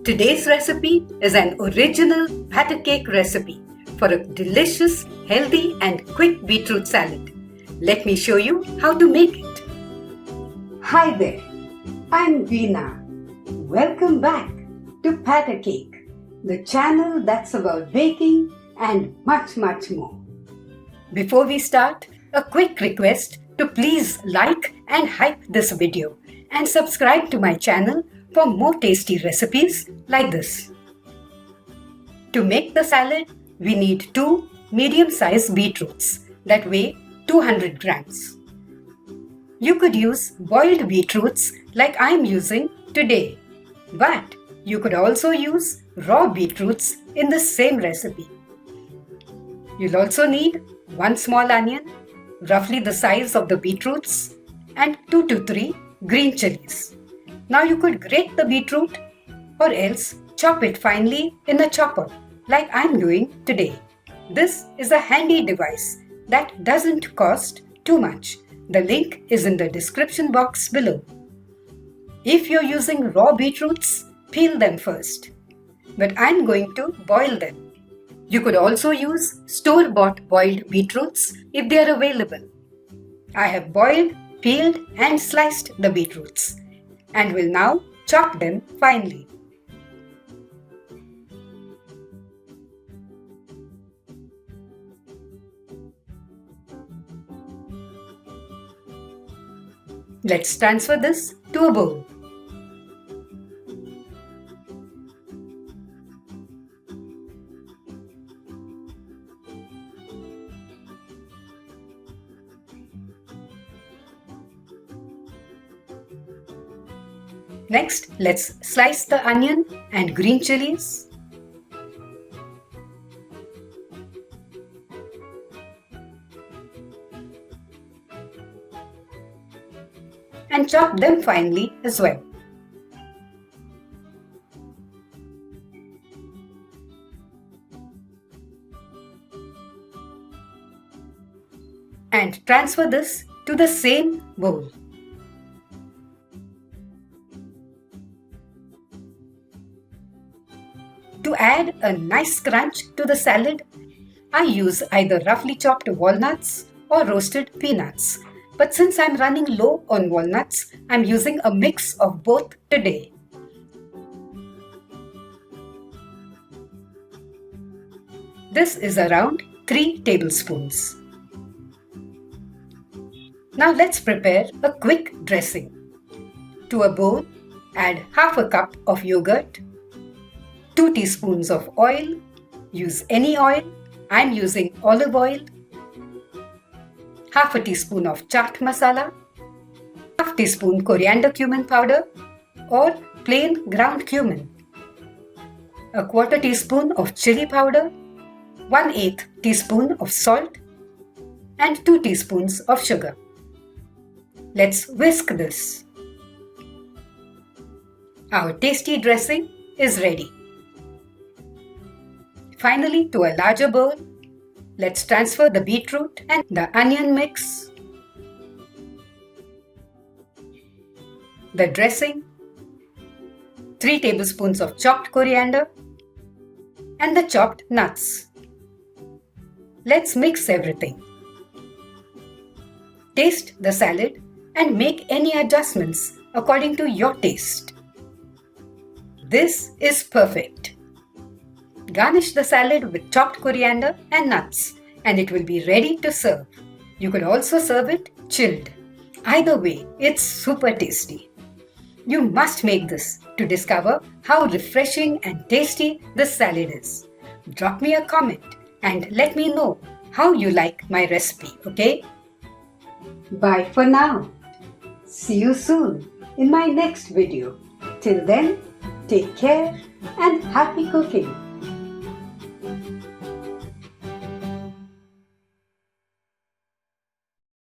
Today's recipe is an original batter cake recipe for a delicious, healthy and quick beetroot salad. Let me show you how to make it. Hi there, I'm Veena. Welcome back to Batter Cake, the channel that's about baking and much more. Before we start, a quick request to please like and hype this video and subscribe to my channel for more tasty recipes like this. To make the salad, we need 2 medium-sized beetroots that weigh 200 grams. You could use boiled beetroots like I'm using today, but you could also use raw beetroots in the same recipe. You'll also need 1 small onion, roughly the size of the beetroots, and 2 to 3 green chillies. Now you could grate the beetroot or else chop it finely in a chopper like I'm doing today. This is a handy device that doesn't cost too much. The link is in the description box below. If you're using raw beetroots, peel them first. But I'm going to boil them. You could also use store-bought boiled beetroots if they are available. I have boiled, peeled and sliced the beetroots and will now chop them finely. Let's transfer this to a bowl. Next, let's slice the onion and green chillies. And chop them finely as well. And transfer this to the same bowl. To add a nice crunch to the salad, I use either roughly chopped walnuts or roasted peanuts. But since I'm running low on walnuts, I'm using a mix of both today. This is around 3 tablespoons. Now let's prepare a quick dressing. To a bowl, add half a cup of yogurt, 2 teaspoons of oil, use any oil, I'm using olive oil, half a teaspoon of chaat masala, half teaspoon coriander cumin powder or plain ground cumin, a quarter teaspoon of chilli powder, 1/8 teaspoon of salt and 2 teaspoons of sugar. Let's whisk this. Our tasty dressing is ready. Finally, to a larger bowl, let's transfer the beetroot and the onion mix, the dressing, 3 tablespoons of chopped coriander, and the chopped nuts. Let's mix everything. Taste the salad and make any adjustments according to your taste. This is perfect. Garnish the salad with chopped coriander and nuts and it will be ready to serve. You could also serve it chilled. Either way, it's super tasty. You must make this to discover how refreshing and tasty this salad is. Drop me a comment and let me know how you like my recipe, okay? Bye for now. See you soon in my next video. Till then, take care and happy cooking.